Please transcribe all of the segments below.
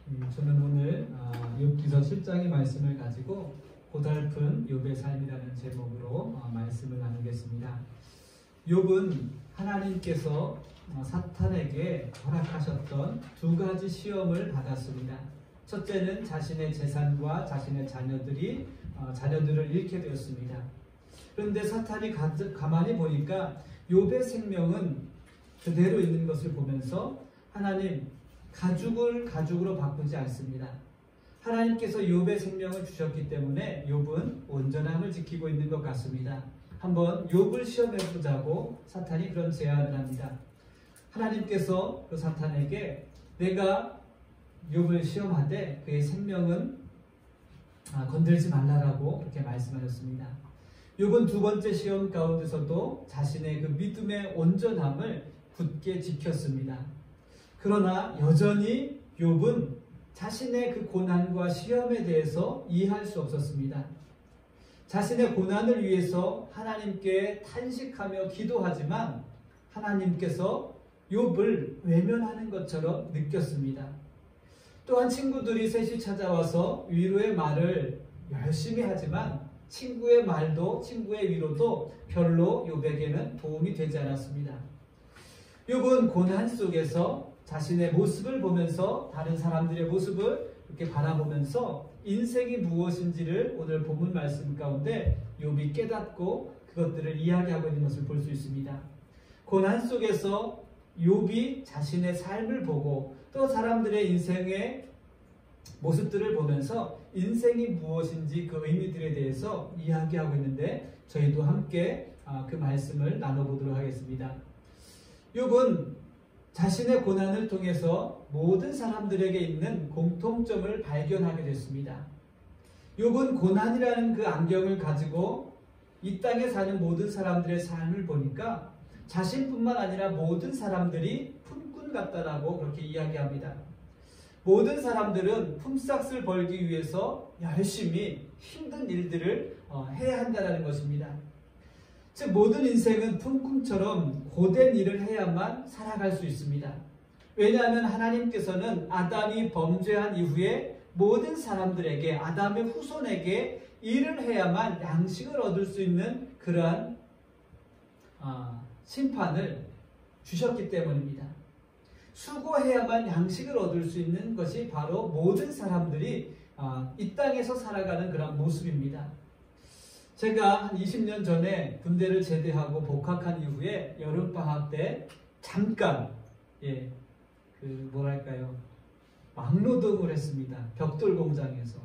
저는 오늘 욥기서 7장의 말씀을 가지고 고달픈 욥의 삶이라는 제목으로 말씀을 나누겠습니다. 욥은 하나님께서 사탄에게 허락하셨던 두 가지 시험을 받았습니다. 첫째는 자신의 재산과 자신의 자녀들을 잃게 되었습니다. 그런데 사탄이 가만히 보니까 욥의 생명은 그대로 있는 것을 보면서 하나님, 가죽을 가죽으로 바꾸지 않습니다. 하나님께서 욥의 생명을 주셨기 때문에 욥은 온전함을 지키고 있는 것 같습니다. 한번 욥을 시험해 보자고 사탄이 그런 제안을 합니다. 하나님께서 그 사탄에게 내가 욥을 시험하되 그의 생명은 건들지 말라라고 그렇게 말씀하셨습니다. 욥은 두 번째 시험 가운데서도 자신의 그 믿음의 온전함을 굳게 지켰습니다. 그러나 여전히 욥은 자신의 그 고난과 시험에 대해서 이해할 수 없었습니다. 자신의 고난을 위해서 하나님께 탄식하며 기도하지만 하나님께서 욥을 외면하는 것처럼 느꼈습니다. 또한 친구들이 셋이 찾아와서 위로의 말을 열심히 하지만 친구의 위로도 별로 욥에게는 도움이 되지 않았습니다. 욥은 고난 속에서 자신의 모습을 보면서 다른 사람들의 모습을 이렇게 바라보면서 인생이 무엇인지를 오늘 본문 말씀 가운데 욥이 깨닫고 그것들을 이야기하고 있는 것을 볼 수 있습니다. 고난 속에서 욥이 자신의 삶을 보고 또 사람들의 인생의 모습들을 보면서 인생이 무엇인지 그 의미들에 대해서 이야기하고 있는데 저희도 함께 그 말씀을 나눠보도록 하겠습니다. 욥은 자신의 고난을 통해서 모든 사람들에게 있는 공통점을 발견하게 됐습니다. 욥은 고난이라는 그 안경을 가지고 이 땅에 사는 모든 사람들의 삶을 보니까 자신뿐만 아니라 모든 사람들이 품꾼 같다라고 그렇게 이야기합니다. 모든 사람들은 품삯을 벌기 위해서 열심히 힘든 일들을 해야 한다는 것입니다. 즉 모든 인생은 품꾼처럼 고된 일을 해야만 살아갈 수 있습니다. 왜냐하면 하나님께서는 아담이 범죄한 이후에 모든 사람들에게, 아담의 후손에게 일을 해야만 양식을 얻을 수 있는 그러한 심판을 주셨기 때문입니다. 수고해야만 양식을 얻을 수 있는 것이 바로 모든 사람들이 이 땅에서 살아가는 그런 모습입니다. 제가 한 20년 전에 군대를 제대하고 복학한 이후에 여름방학 때 잠깐 막노동을 했습니다. 벽돌 공장에서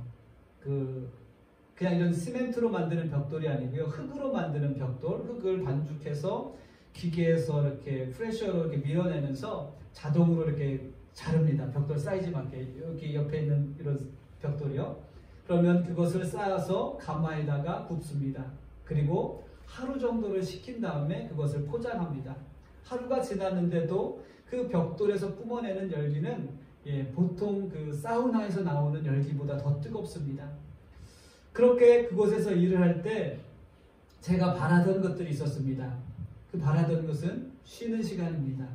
그냥 이런 시멘트로 만드는 벽돌이 아니고요, 흙으로 만드는 벽돌, 흙을 반죽해서 기계에서 이렇게 프레셔로 이렇게 밀어내면서 자동으로 이렇게 자릅니다. 벽돌 사이즈 맞게. 여기 옆에 있는 이런 벽돌이요. 그러면 그것을 쌓아서 가마에다가 굽습니다. 그리고 하루 정도를 식힌 다음에 그것을 포장합니다. 하루가 지났는데도 그 벽돌에서 뿜어내는 열기는 보통 그 사우나에서 나오는 열기보다 더 뜨겁습니다. 그렇게 그곳에서 일을 할 때 제가 바라던 것들이 있었습니다. 그 바라던 것은 쉬는 시간입니다.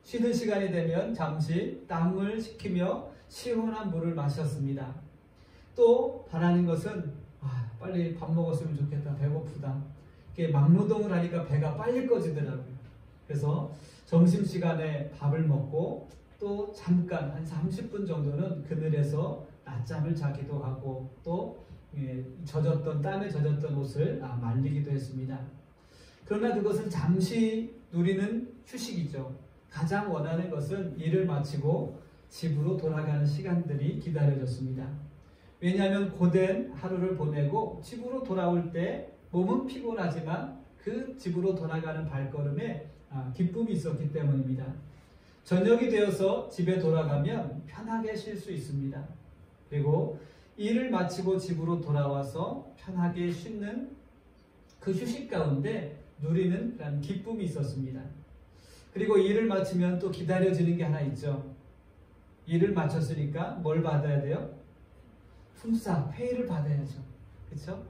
쉬는 시간이 되면 잠시 땀을 식히며 시원한 물을 마셨습니다. 또 바라는 것은 빨리 밥 먹었으면 좋겠다, 배고프다. 이게 막노동을 하니까 배가 빨리 꺼지더라고요. 그래서 점심시간에 밥을 먹고 또 잠깐 한 30분 정도는 그늘에서 낮잠을 자기도 하고 또 땀에 젖었던 옷을 말리기도 했습니다. 그러나 그것은 잠시 누리는 휴식이죠. 가장 원하는 것은 일을 마치고 집으로 돌아가는 시간들이 기다려졌습니다. 왜냐하면 고된 하루를 보내고 집으로 돌아올 때 몸은 피곤하지만 그 집으로 돌아가는 발걸음에 기쁨이 있었기 때문입니다. 저녁이 되어서 집에 돌아가면 편하게 쉴 수 있습니다. 그리고 일을 마치고 집으로 돌아와서 편하게 쉬는 그 휴식 가운데 누리는 그런 기쁨이 있었습니다. 그리고 일을 마치면 또 기다려지는 게 하나 있죠. 일을 마쳤으니까 뭘 받아야 돼요? 품삯, 페이를 받아야죠. 그렇죠?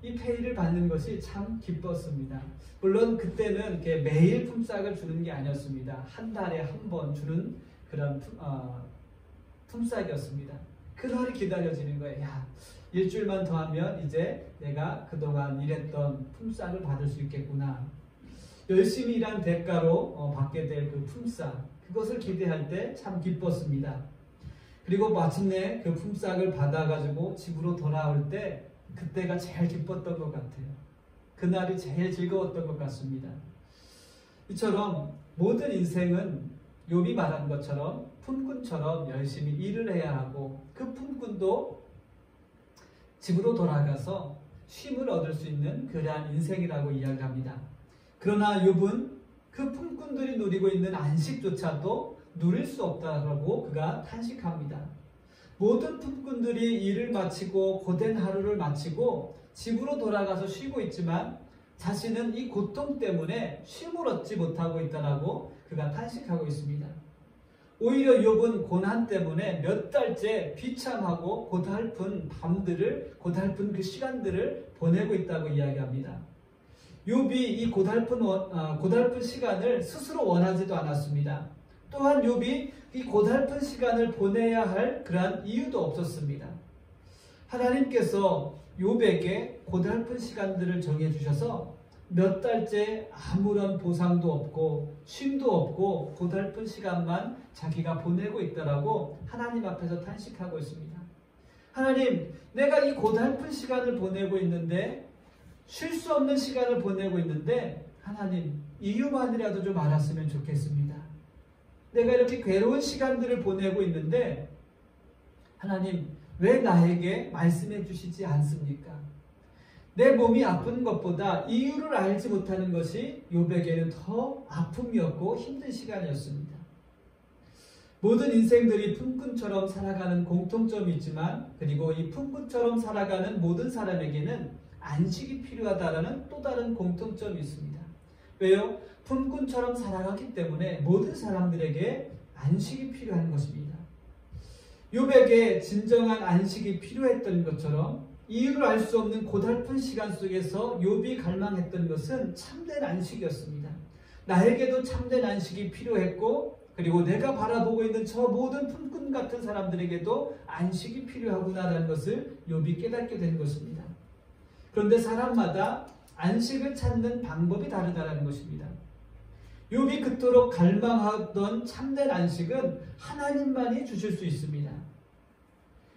이 페이를 받는 것이 참 기뻤습니다. 물론 그때는 매일 품삯을 주는 게 아니었습니다. 한 달에 한 번 주는 그런 품삯이었습니다. 그날이 기다려지는 거예요. 야, 일주일만 더 하면 이제 내가 그동안 일했던 품삯을 받을 수 있겠구나. 열심히 일한 대가로 받게 될 그 품삯, 그것을 기대할 때 참 기뻤습니다. 그리고 마침내 그 품삯을 받아가지고 집으로 돌아올 때 그때가 제일 기뻤던 것 같아요. 그날이 제일 즐거웠던 것 같습니다. 이처럼 모든 인생은 욥이 말한 것처럼 품꾼처럼 열심히 일을 해야 하고, 그 품꾼도 집으로 돌아가서 쉼을 얻을 수 있는 그러한 인생이라고 이야기합니다. 그러나 욥은 그 품꾼들이 누리고 있는 안식조차도 누릴 수 없다고 그가 탄식합니다. 모든 품꾼들이 일을 마치고 고된 하루를 마치고 집으로 돌아가서 쉬고 있지만 자신은 이 고통 때문에 쉼을 얻지 못하고 있다고 그가 탄식하고 있습니다. 오히려 욥은 고난 때문에 몇 달째 비참하고 고달픈 밤들을, 고달픈 그 시간들을 보내고 있다고 이야기합니다. 욥이 이 고달픈 시간을 스스로 원하지도 않았습니다. 또한 욥이 이 고달픈 시간을 보내야 할 그러한 이유도 없었습니다. 하나님께서 욥에게 고달픈 시간들을 정해주셔서 몇 달째 아무런 보상도 없고 쉼도 없고 고달픈 시간만 자기가 보내고 있다라고 하나님 앞에서 탄식하고 있습니다. 하나님, 내가 이 고달픈 시간을 보내고 있는데, 쉴 수 없는 시간을 보내고 있는데, 하나님, 이유만이라도 좀 알았으면 좋겠습니다. 내가 이렇게 괴로운 시간들을 보내고 있는데 하나님, 왜 나에게 말씀해 주시지 않습니까? 내 몸이 아픈 것보다 이유를 알지 못하는 것이 욥에게는 더 아픔이었고 힘든 시간이었습니다. 모든 인생들이 품꾼처럼 살아가는 공통점이 있지만, 그리고 이 품꾼처럼 살아가는 모든 사람에게는 안식이 필요하다는 또 다른 공통점이 있습니다. 왜요? 품꾼처럼 살아가기 때문에 모든 사람들에게 안식이 필요한 것입니다. 욥에게 진정한 안식이 필요했던 것처럼 이유를 알 수 없는 고달픈 시간 속에서 욥이 갈망했던 것은 참된 안식이었습니다. 나에게도 참된 안식이 필요했고, 그리고 내가 바라보고 있는 저 모든 품꾼 같은 사람들에게도 안식이 필요하구나라는 것을 욥이 깨닫게 된 것입니다. 그런데 사람마다 안식을 찾는 방법이 다르다는 것입니다. 욥이 그토록 갈망하던 참된 안식은 하나님만이 주실 수 있습니다.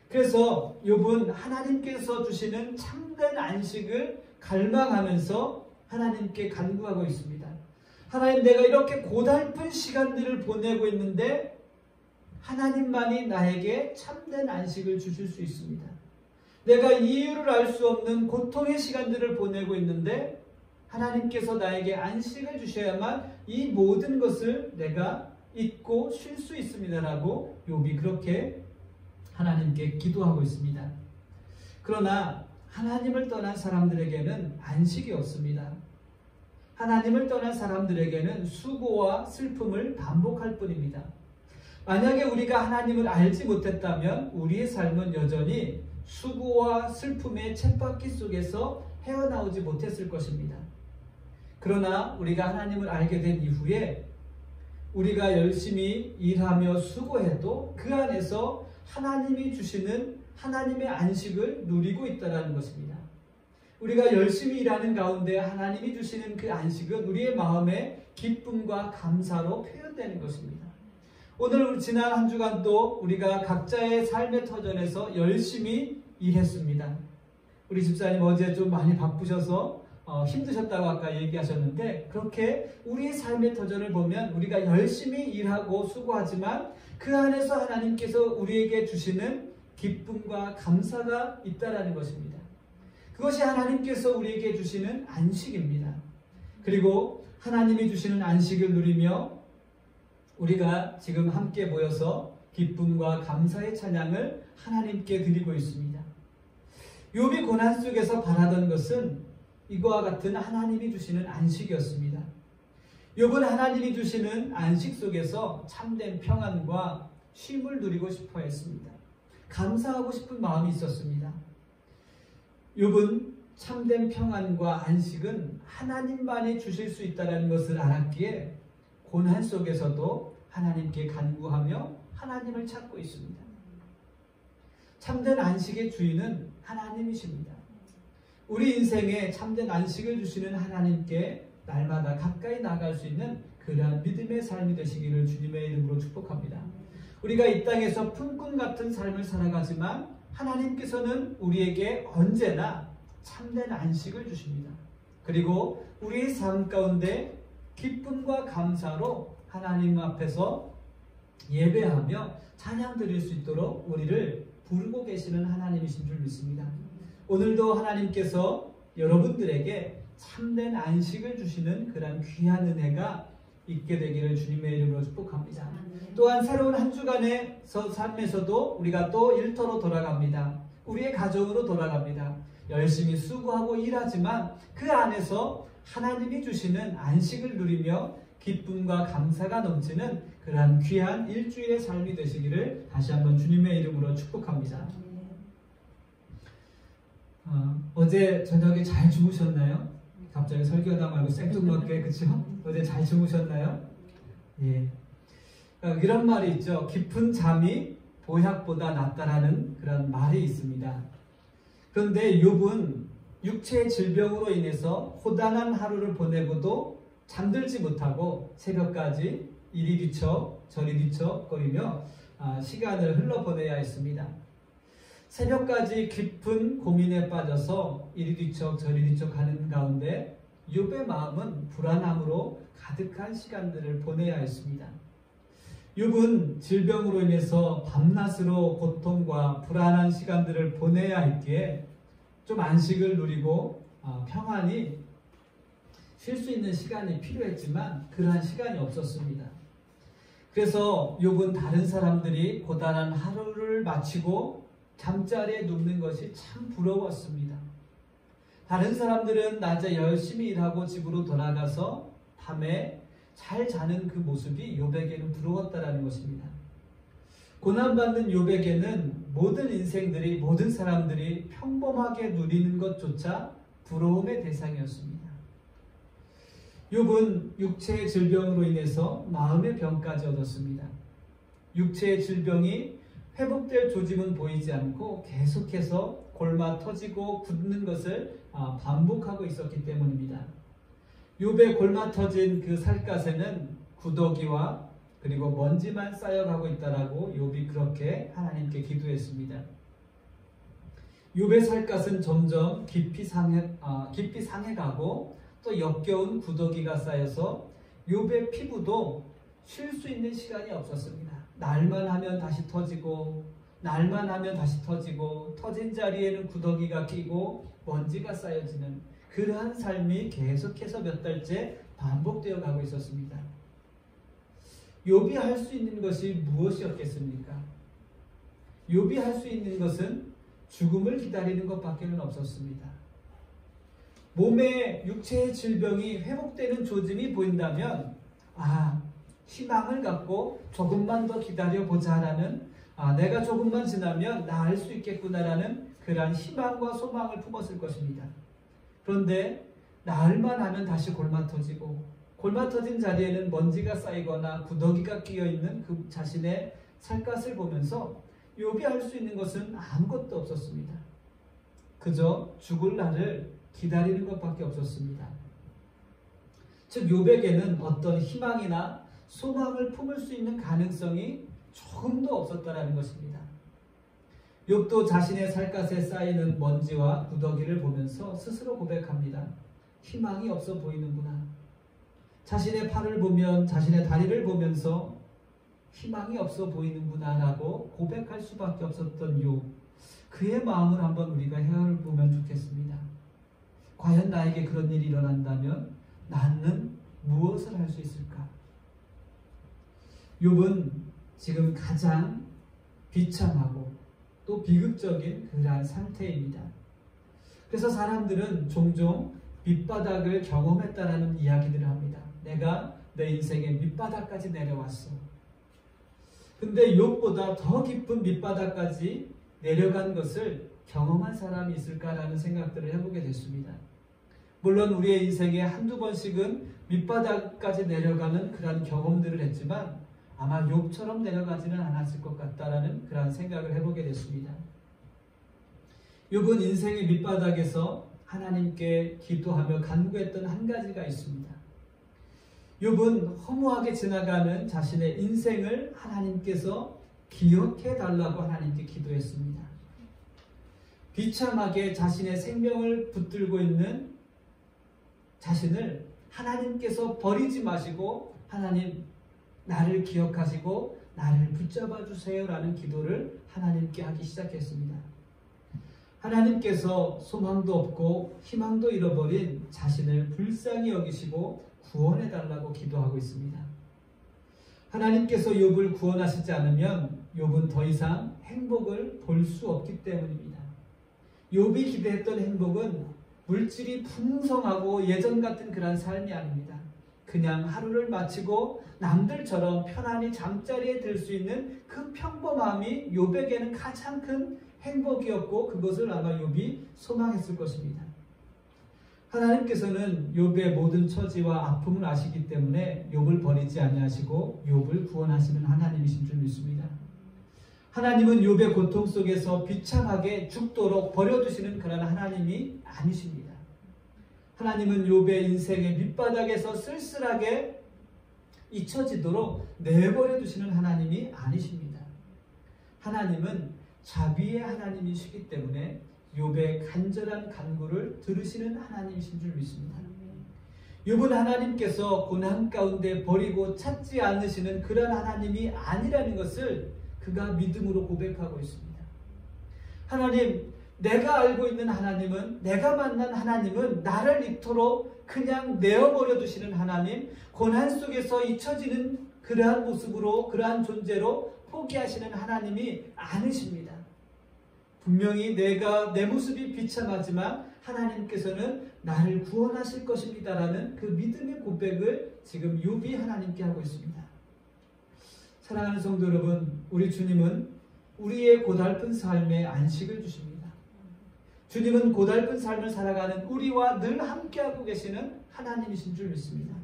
그래서 욥은 하나님께서 주시는 참된 안식을 갈망하면서 하나님께 간구하고 있습니다. 하나님, 내가 이렇게 고달픈 시간들을 보내고 있는데 하나님만이 나에게 참된 안식을 주실 수 있습니다. 내가 이유를 알 수 없는 고통의 시간들을 보내고 있는데 하나님께서 나에게 안식을 주셔야만 이 모든 것을 내가 잊고 쉴 수 있습니다라고 욥이 그렇게 하나님께 기도하고 있습니다. 그러나 하나님을 떠난 사람들에게는 안식이 없습니다. 하나님을 떠난 사람들에게는 수고와 슬픔을 반복할 뿐입니다. 만약에 우리가 하나님을 알지 못했다면 우리의 삶은 여전히 수고와 슬픔의 쳇바퀴 속에서 헤어나오지 못했을 것입니다. 그러나 우리가 하나님을 알게 된 이후에 우리가 열심히 일하며 수고해도 그 안에서 하나님이 주시는 하나님의 안식을 누리고 있다는 것입니다. 우리가 열심히 일하는 가운데 하나님이 주시는 그 안식은 우리의 마음의 기쁨과 감사로 표현되는 것입니다. 오늘 지난 한 주간도 우리가 각자의 삶의 터전에서 열심히 일했습니다. 우리 집사님 어제 좀 많이 바쁘셔서 힘드셨다고 아까 얘기하셨는데, 그렇게 우리의 삶의 터전을 보면 우리가 열심히 일하고 수고하지만 그 안에서 하나님께서 우리에게 주시는 기쁨과 감사가 있다라는 것입니다. 그것이 하나님께서 우리에게 주시는 안식입니다. 그리고 하나님이 주시는 안식을 누리며 우리가 지금 함께 모여서 기쁨과 감사의 찬양을 하나님께 드리고 있습니다. 욥이 고난 속에서 바라던 것은 이거와 같은 하나님이 주시는 안식이었습니다. 욥은 하나님이 주시는 안식 속에서 참된 평안과 쉼을 누리고 싶어 했습니다. 감사하고 싶은 마음이 있었습니다. 욥은 참된 평안과 안식은 하나님만이 주실 수 있다는 것을 알았기에 고난 속에서도 하나님께 간구하며 하나님을 찾고 있습니다. 참된 안식의 주인은 하나님이십니다. 우리 인생에 참된 안식을 주시는 하나님께 날마다 가까이 나아갈 수 있는 그러한 믿음의 삶이 되시기를 주님의 이름으로 축복합니다. 우리가 이 땅에서 품꾼 같은 삶을 살아가지만 하나님께서는 우리에게 언제나 참된 안식을 주십니다. 그리고 우리의 삶 가운데 기쁨과 감사로 하나님 앞에서 예배하며 찬양 드릴 수 있도록 우리를 부르고 계시는 하나님이신 줄 믿습니다. 오늘도 하나님께서 여러분들에게 참된 안식을 주시는 그런 귀한 은혜가 있게 되기를 주님의 이름으로 축복합니다. 또한 새로운 한 주간의 삶에서도 우리가 또 일터로 돌아갑니다. 우리의 가정으로 돌아갑니다. 열심히 수고하고 일하지만 그 안에서 하나님이 주시는 안식을 누리며 기쁨과 감사가 넘치는 그러한 귀한 일주일의 삶이 되시기를 다시 한번 주님의 이름으로 축복합니다. 어제 저녁에 잘 주무셨나요? 갑자기 설교하다 말고 생뚱맞게, 그쵸? 어제 잘 주무셨나요? 예. 이런 말이 있죠. 깊은 잠이 보약보다 낫다라는 그런 말이 있습니다. 그런데 욥은 육체의 질병으로 인해서 고단한 하루를 보내고도 잠들지 못하고 새벽까지 이리 뒤척 저리 뒤척거리며 시간을 흘러보내야 했습니다. 새벽까지 깊은 고민에 빠져서 이리 뒤척 저리 뒤척하는 가운데 욥의 마음은 불안함으로 가득한 시간들을 보내야 했습니다. 욥은 질병으로 인해서 밤낮으로 고통과 불안한 시간들을 보내야 했기에 좀 안식을 누리고 평안히 쉴 수 있는 시간이 필요했지만 그러한 시간이 없었습니다. 그래서 욥은 다른 사람들이 고단한 하루를 마치고 잠자리에 눕는 것이 참 부러웠습니다. 다른 사람들은 낮에 열심히 일하고 집으로 돌아가서 밤에 잘 자는 그 모습이 욥에게는 부러웠다라는 것입니다. 고난받는 욥에게는 모든 사람들이 평범하게 누리는 것조차 부러움의 대상이었습니다. 욥은 육체의 질병으로 인해서 마음의 병까지 얻었습니다. 육체의 질병이 회복될 조짐은 보이지 않고 계속해서 골마 터지고 굳는 것을 반복하고 있었기 때문입니다. 욥의 골마 터진 그 살갗에는 구더기와 그리고 먼지만 쌓여가고 있다라고 욥이 그렇게 하나님께 기도했습니다. 욥의 살갗은 점점 깊이 상해가고 또 역겨운 구더기가 쌓여서 욥의 피부도 쉴 수 있는 시간이 없었습니다. 날만 하면 다시 터지고 날만 하면 다시 터지고 터진 자리에는 구더기가 끼고 먼지가 쌓여지는 그러한 삶이 계속해서 몇 달째 반복되어 가고 있었습니다. 욥이 할 수 있는 것이 무엇이었겠습니까? 욥이 할 수 있는 것은 죽음을 기다리는 것밖에는 없었습니다. 몸의 육체의 질병이 회복되는 조짐이 보인다면 희망을 갖고 조금만 더 기다려보자라는 내가 조금만 지나면 나을 수 있겠구나라는 그러한 희망과 소망을 품었을 것입니다. 그런데 나을만 하면 다시 골마 터지고 골마 터진 자리에는 먼지가 쌓이거나 구더기가 끼어있는 그 자신의 살갗을 보면서 욥이 할 수 있는 것은 아무것도 없었습니다. 그저 죽을 날을 기다리는 것밖에 없었습니다. 즉 욥에게는 어떤 희망이나 소망을 품을 수 있는 가능성이 조금도 없었다라는 것입니다. 욥도 자신의 살갗에 쌓이는 먼지와 구더기를 보면서 스스로 고백합니다. 희망이 없어 보이는구나. 자신의 팔을 보면 자신의 다리를 보면서 희망이 없어 보이는구나 라고 고백할 수밖에 없었던 욥. 그의 마음을 한번 우리가 헤아려보면 좋겠습니다. 과연 나에게 그런 일이 일어난다면 나는 무엇을 할 수 있을까? 욥은 지금 가장 비참하고 또 비극적인 그러한 상태입니다. 그래서 사람들은 종종 밑바닥을 경험했다라는 이야기들을 합니다. 내가 내 인생의 밑바닥까지 내려왔어. 근데 욥보다 더 깊은 밑바닥까지 내려간 것을 경험한 사람이 있을까라는 생각들을 해보게 됐습니다. 물론 우리의 인생에 한두 번씩은 밑바닥까지 내려가는 그런 경험들을 했지만 아마 욥처럼 내려가지는 않았을 것 같다라는 그런 생각을 해보게 됐습니다. 욥은 인생의 밑바닥에서 하나님께 기도하며 간구했던 한 가지가 있습니다. 욥은 허무하게 지나가는 자신의 인생을 하나님께서 기억해 달라고 하나님께 기도했습니다. 비참하게 자신의 생명을 붙들고 있는 자신을 하나님께서 버리지 마시고 하나님 나를 기억하시고 나를 붙잡아 주세요라는 기도를 하나님께 하기 시작했습니다. 하나님께서 소망도 없고 희망도 잃어버린 자신을 불쌍히 여기시고 구원해 달라고 기도하고 있습니다. 하나님께서 욥을 구원하시지 않으면 욥은 더 이상 행복을 볼 수 없기 때문입니다. 욥이 기대했던 행복은 물질이 풍성하고 예전 같은 그런 삶이 아닙니다. 그냥 하루를 마치고 남들처럼 편안히 잠자리에 들 수 있는 그 평범함이 욥에게는 가장 큰 행복이었고 그것을 아마 욥이 소망했을 것입니다. 하나님께서는 욥의 모든 처지와 아픔을 아시기 때문에 욥을 버리지 아니하시고 욥을 구원하시는 하나님이신 줄 믿습니다. 하나님은 욥의 고통 속에서 비참하게 죽도록 버려두시는 그런 하나님이 아니십니다. 하나님은 욥의 인생의 밑바닥에서 쓸쓸하게 잊혀지도록 내버려 두시는 하나님이 아니십니다. 하나님은 자비의 하나님이시기 때문에 욥의 간절한 간구를 들으시는 하나님이신 줄 믿습니다. 욥은 하나님께서 고난 가운데 버리고 찾지 않으시는 그런 하나님이 아니라는 것을 그가 믿음으로 고백하고 있습니다. 하나님, 내가 알고 있는 하나님은, 내가 만난 하나님은 나를 이토록 그냥 내어버려 두시는 하나님, 고난 속에서 잊혀지는 그러한 모습으로, 그러한 존재로 포기하시는 하나님이 아니십니다. 분명히 내 모습이 비참하지만 하나님께서는 나를 구원하실 것입니다라는 그 믿음의 고백을 지금 욥이 하나님께 하고 있습니다. 사랑하는 성도 여러분, 우리 주님은 우리의 고달픈 삶에 안식을 주십니다. 주님은 고달픈 삶을 살아가는 우리와 늘 함께하고 계시는 하나님이신 줄 믿습니다.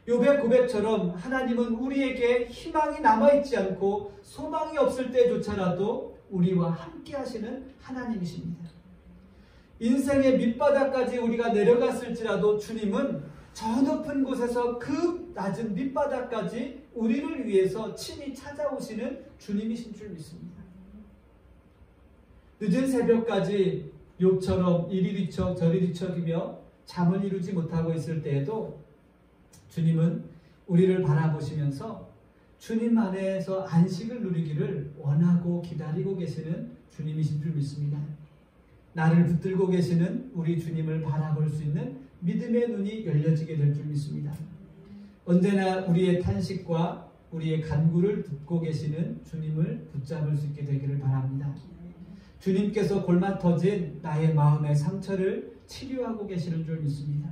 욥의 고백처럼 하나님은 우리에게 희망이 남아있지 않고 소망이 없을 때조차라도 우리와 함께 하시는 하나님이십니다. 인생의 밑바닥까지 우리가 내려갔을지라도 주님은 저 높은 곳에서 그 낮은 밑바닥까지 우리를 위해서 친히 찾아오시는 주님이신 줄 믿습니다. 늦은 새벽까지 욥처럼 이리 뒤척 저리 뒤척이며 잠을 이루지 못하고 있을 때에도 주님은 우리를 바라보시면서 주님 안에서 안식을 누리기를 원하고 기다리고 계시는 주님이신 줄 믿습니다. 나를 붙들고 계시는 우리 주님을 바라볼 수 있는 믿음의 눈이 열려지게 될 줄 믿습니다. 언제나 우리의 탄식과 우리의 간구를 듣고 계시는 주님을 붙잡을 수 있게 되기를 바랍니다. 주님께서 골마 터진 나의 마음의 상처를 치료하고 계시는 줄 믿습니다.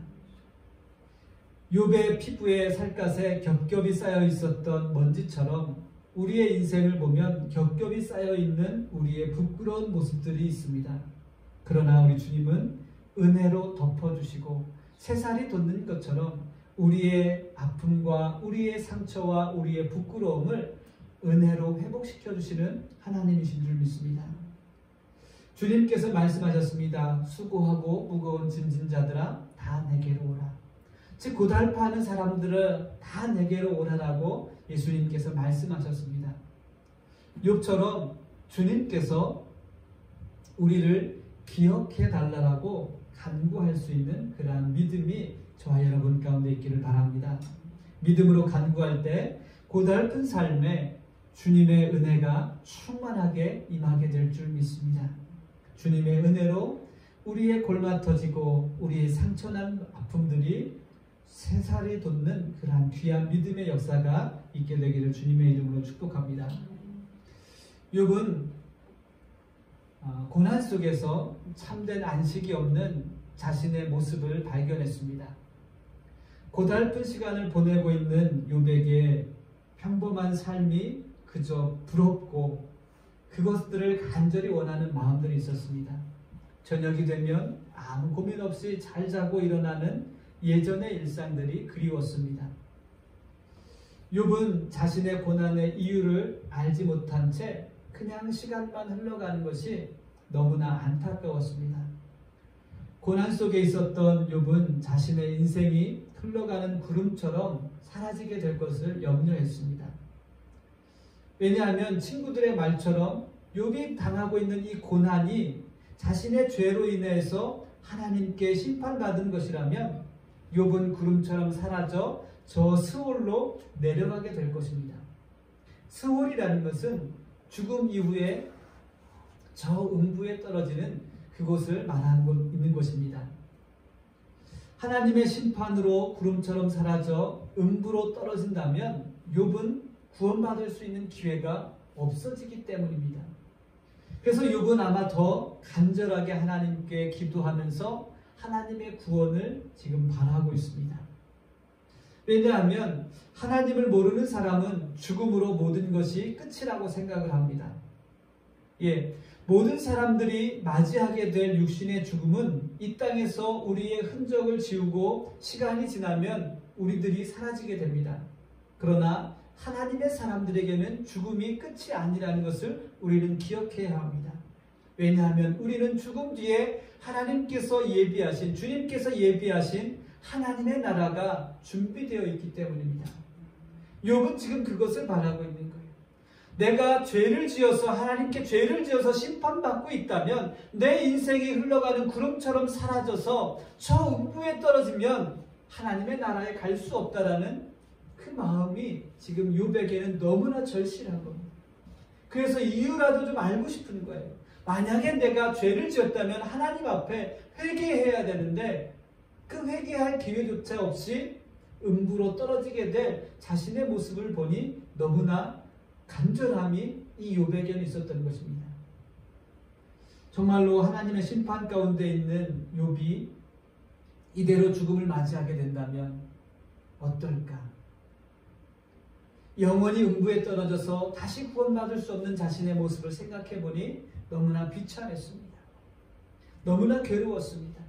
욥의 피부에 살갗에 겹겹이 쌓여 있었던 먼지처럼 우리의 인생을 보면 겹겹이 쌓여 있는 우리의 부끄러운 모습들이 있습니다. 그러나 우리 주님은 은혜로 덮어주시고 새살이 돋는 것처럼 우리의 아픔과 우리의 상처와 우리의 부끄러움을 은혜로 회복시켜 주시는 하나님이신 줄 믿습니다. 주님께서 말씀하셨습니다. 수고하고 무거운 짐진 자들아 다 내게로 오라. 즉 고달파하는 사람들을 다 내게로 오라라고 예수님께서 말씀하셨습니다. 욥처럼 주님께서 우리를 기억해 달라고 간구할 수 있는 그러한 믿음이 저와 여러분 가운데 있기를 바랍니다. 믿음으로 간구할 때 고달픈 삶에 주님의 은혜가 충만하게 임하게 될 줄 믿습니다. 주님의 은혜로 우리의 골마 터지고 우리의 상처난 아픔들이 새살이 돋는 그러한 귀한 믿음의 역사가 있게 되기를 주님의 이름으로 축복합니다. 욥은 고난 속에서 참된 안식이 없는 자신의 모습을 발견했습니다. 고달픈 시간을 보내고 있는 욥에게 평범한 삶이 그저 부럽고 그것들을 간절히 원하는 마음들이 있었습니다. 저녁이 되면 아무 고민 없이 잘 자고 일어나는 예전의 일상들이 그리웠습니다. 욥은 자신의 고난의 이유를 알지 못한 채 그냥 시간만 흘러가는 것이 너무나 안타까웠습니다. 고난 속에 있었던 욥은 자신의 인생이 흘러가는 구름처럼 사라지게 될 것을 염려했습니다. 왜냐하면 친구들의 말처럼 욥이 당하고 있는 이 고난이 자신의 죄로 인해서 하나님께 심판받은 것이라면 욥은 구름처럼 사라져 저 스올로 내려가게 될 것입니다. 스올이라는 것은 죽음 이후에 저 음부에 떨어지는 그곳을 말하고 있는 것입니다. 하나님의 심판으로 구름처럼 사라져 음부로 떨어진다면 욥은 구원받을 수 있는 기회가 없어지기 때문입니다. 그래서 욥은 아마 더 간절하게 하나님께 기도하면서 하나님의 구원을 지금 바라고 있습니다. 왜냐하면 하나님을 모르는 사람은 죽음으로 모든 것이 끝이라고 생각을 합니다. 모든 사람들이 맞이하게 될 육신의 죽음은 이 땅에서 우리의 흔적을 지우고 시간이 지나면 우리들이 사라지게 됩니다. 그러나 하나님의 사람들에게는 죽음이 끝이 아니라는 것을 우리는 기억해야 합니다. 왜냐하면 우리는 죽음 뒤에 하나님께서 예비하신, 주님께서 예비하신 하나님의 나라가 준비되어 있기 때문입니다. 욥은 지금 그것을 바라고 있는 거예요. 내가 죄를 지어서 하나님께 죄를 지어서 심판받고 있다면 내 인생이 흘러가는 구름처럼 사라져서 저 음부에 떨어지면 하나님의 나라에 갈 수 없다라는 그 마음이 지금 욥에게는 너무나 절실한 겁니다. 그래서 이유라도 좀 알고 싶은 거예요. 만약에 내가 죄를 지었다면 하나님 앞에 회개해야 되는데 그 회개할 기회조차 없이 음부로 떨어지게 될 자신의 모습을 보니 너무나 간절함이 이 욥에게는 있었던 것입니다. 정말로 하나님의 심판 가운데 있는 욥이 이대로 죽음을 맞이하게 된다면 어떨까? 영원히 음부에 떨어져서 다시 구원받을 수 없는 자신의 모습을 생각해 보니 너무나 비참했습니다. 너무나 괴로웠습니다.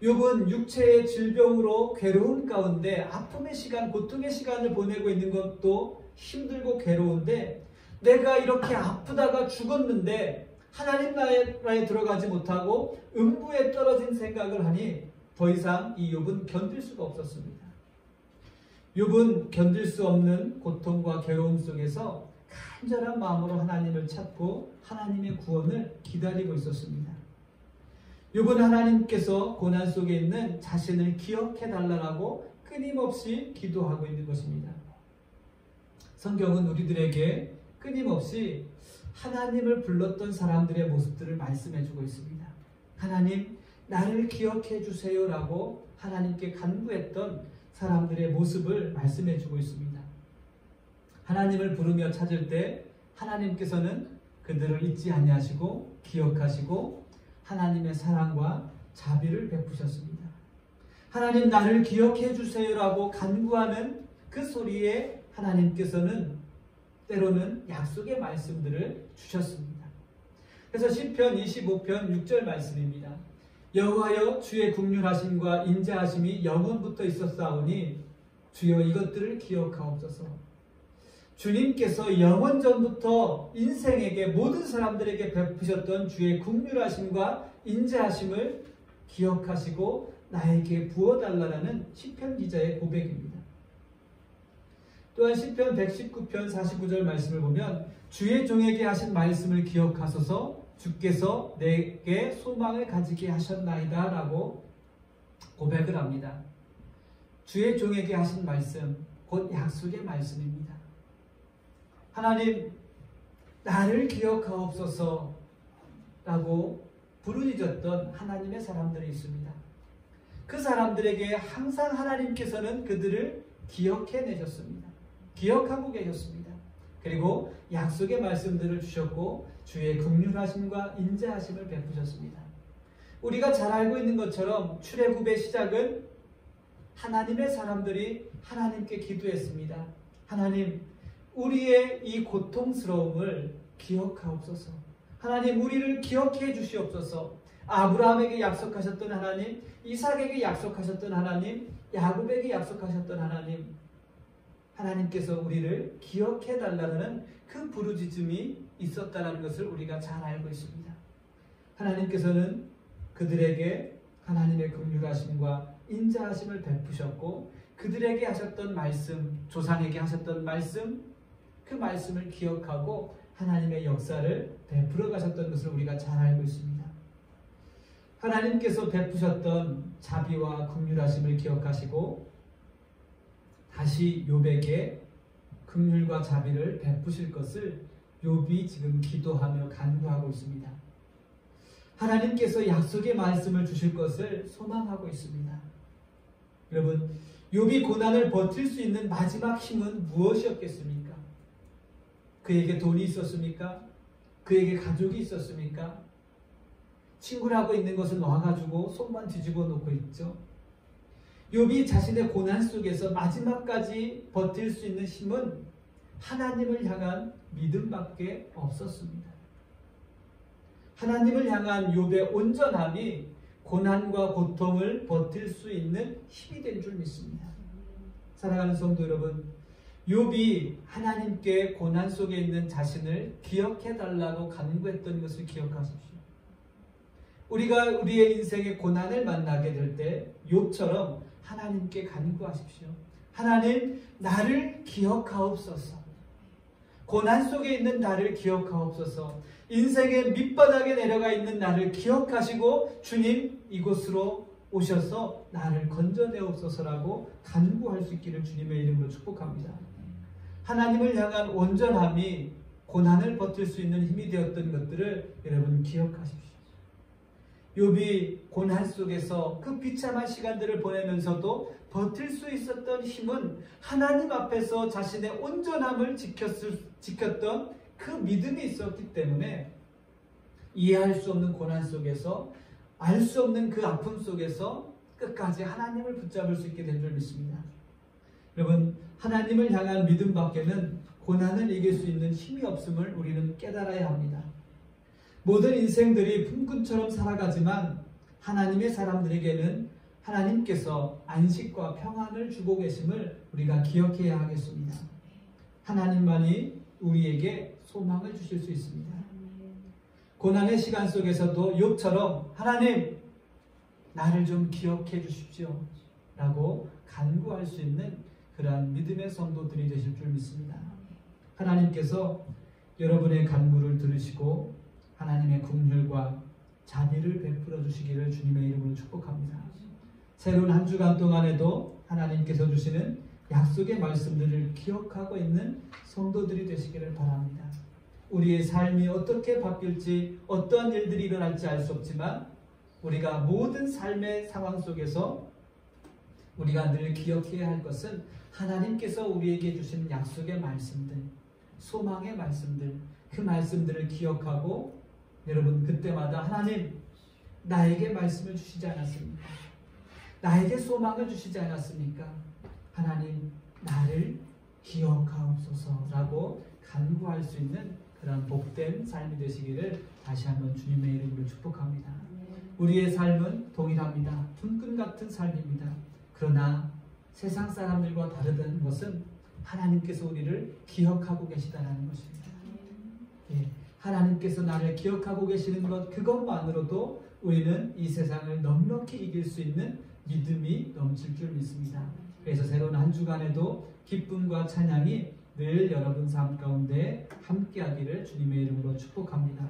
욥은 육체의 질병으로 괴로운 가운데 아픔의 시간, 고통의 시간을 보내고 있는 것도 힘들고 괴로운데 내가 이렇게 아프다가 죽었는데 하나님 나라에 들어가지 못하고 음부에 떨어진 생각을 하니 더 이상 이 욥은 견딜 수가 없었습니다. 욥은 견딜 수 없는 고통과 괴로움 속에서 간절한 마음으로 하나님을 찾고 하나님의 구원을 기다리고 있었습니다. 욥은 하나님께서 고난 속에 있는 자신을 기억해 달라고 끊임없이 기도하고 있는 것입니다. 성경은 우리들에게 끊임없이 하나님을 불렀던 사람들의 모습들을 말씀해 주고 있습니다. 하나님, 나를 기억해 주세요라고 하나님께 간구했던 사람들의 모습을 말씀해 주고 있습니다. 하나님을 부르며 찾을 때 하나님께서는 그들을 잊지 아니하시고 기억하시고 하나님의 사랑과 자비를 베푸셨습니다. 하나님, 나를 기억해 주세요라고 간구하는 그 소리에 하나님께서는 때로는 약속의 말씀들을 주셨습니다. 그래서 시편 25편 6절 말씀입니다. 여호와여, 주의 긍휼하심과 인자하심이 영원부터 있었사오니 주여 이것들을 기억하옵소서. 주님께서 영원전부터 인생에게, 모든 사람들에게 베푸셨던 주의 긍휼하심과 인자하심을 기억하시고 나에게 부어달라는 시편 기자의 고백입니다. 또한 시편 119편 49절 말씀을 보면 주의 종에게 하신 말씀을 기억하소서, 주께서 내게 소망을 가지게 하셨나이다 라고 고백을 합니다. 주의 종에게 하신 말씀, 곧 약속의 말씀입니다. 하나님, 나를 기억하옵소서 라고 부르짖었던 하나님의 사람들이 있습니다. 그 사람들에게 항상 하나님께서는 그들을 기억해내셨습니다. 기억하고 계셨습니다. 그리고 약속의 말씀들을 주셨고 주의 긍휼하심과 인자하심을 베푸셨습니다. 우리가 잘 알고 있는 것처럼 출애굽의 시작은 하나님의 사람들이 하나님께 기도했습니다. 하나님, 우리의 이 고통스러움을 기억하옵소서. 하나님, 우리를 기억해 주시옵소서. 아브라함에게 약속하셨던 하나님, 이삭에게 약속하셨던 하나님, 야곱에게 약속하셨던 하나님, 하나님께서 우리를 기억해 달라는 그 부르짖음이 있었다는 것을 우리가 잘 알고 있습니다. 하나님께서는 그들에게 하나님의 긍휼하심과 인자하심을 베푸셨고 그들에게 하셨던 말씀, 조상에게 하셨던 말씀, 그 말씀을 기억하고 하나님의 역사를 베풀어 가셨던 것을 우리가 잘 알고 있습니다. 하나님께서 베푸셨던 자비와 긍휼하심을 기억하시고 다시 욥에게 긍휼과 자비를 베푸실 것을 욥이 지금 기도하며 간구하고 있습니다. 하나님께서 약속의 말씀을 주실 것을 소망하고 있습니다. 여러분, 욥이 고난을 버틸 수 있는 마지막 힘은 무엇이었겠습니까? 그에게 돈이 있었습니까? 그에게 가족이 있었습니까? 친구라고 있는 것을 놓아가지고 손만 뒤집어 놓고 있죠. 욥이 자신의 고난 속에서 마지막까지 버틸 수 있는 힘은 하나님을 향한 믿음밖에 없었습니다. 하나님을 향한 욥의 온전함이 고난과 고통을 버틸 수 있는 힘이 된 줄 믿습니다. 사랑하는 성도 여러분, 욥이 하나님께 고난 속에 있는 자신을 기억해달라고 간구했던 것을 기억하십시오. 우리가 우리의 인생의 고난을 만나게 될 때 욥처럼 하나님께 간구하십시오. 하나님, 나를 기억하옵소서. 고난 속에 있는 나를 기억하옵소서. 인생의 밑바닥에 내려가 있는 나를 기억하시고 주님, 이곳으로 오셔서 나를 건져내옵소서라고 간구할 수 있기를 주님의 이름으로 축복합니다. 하나님을 향한 온전함이 고난을 버틸 수 있는 힘이 되었던 것들을 여러분 기억하십시오. 욥이 고난 속에서 그 비참한 시간들을 보내면서도 버틸 수 있었던 힘은 하나님 앞에서 자신의 온전함을 지켰던 그 믿음이 있었기 때문에 이해할 수 없는 고난 속에서 알 수 없는 그 아픔 속에서 끝까지 하나님을 붙잡을 수 있게 된 줄 믿습니다. 여러분, 하나님을 향한 믿음 밖에는 고난을 이길 수 있는 힘이 없음을 우리는 깨달아야 합니다. 모든 인생들이 풍근처럼 살아가지만 하나님의 사람들에게는 하나님께서 안식과 평안을 주고 계심을 우리가 기억해야 하겠습니다. 하나님만이 우리에게 소망을 주실 수 있습니다. 고난의 시간 속에서도 욥처럼 하나님, 나를 좀 기억해 주십시오 라고 간구할 수 있는 그러한 믿음의 성도들이 되실 줄 믿습니다. 하나님께서 여러분의 간구를 들으시고 하나님의 긍휼과 자비를 베풀어 주시기를 주님의 이름으로 축복합니다. 새로운 한 주간 동안에도 하나님께서 주시는 약속의 말씀들을 기억하고 있는 성도들이 되시기를 바랍니다. 우리의 삶이 어떻게 바뀔지, 어떠한 일들이 일어날지 알 수 없지만 우리가 모든 삶의 상황 속에서 우리가 늘 기억해야 할 것은 하나님께서 우리에게 주신 약속의 말씀들, 소망의 말씀들, 그 말씀들을 기억하고 여러분 그때마다 하나님, 나에게 말씀을 주시지 않았습니까? 나에게 소망을 주시지 않았습니까? 하나님, 나를 기억하옵소서라고 간구할 수 있는 그런 복된 삶이 되시기를 다시 한번 주님의 이름으로 축복합니다. 우리의 삶은 동일합니다. 품꾼 같은 삶입니다. 그러나 세상 사람들과 다르다는 것은 하나님께서 우리를 기억하고 계시다는 것입니다. 예, 하나님께서 나를 기억하고 계시는 것, 그것만으로도 우리는 이 세상을 넉넉히 이길 수 있는 믿음이 넘칠 줄 믿습니다. 그래서 새로운 한 주간에도 기쁨과 찬양이 늘 여러분 삶 가운데 함께하기를 주님의 이름으로 축복합니다.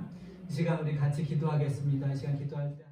이 시간 우리 같이 기도하겠습니다. 이 시간 기도할 때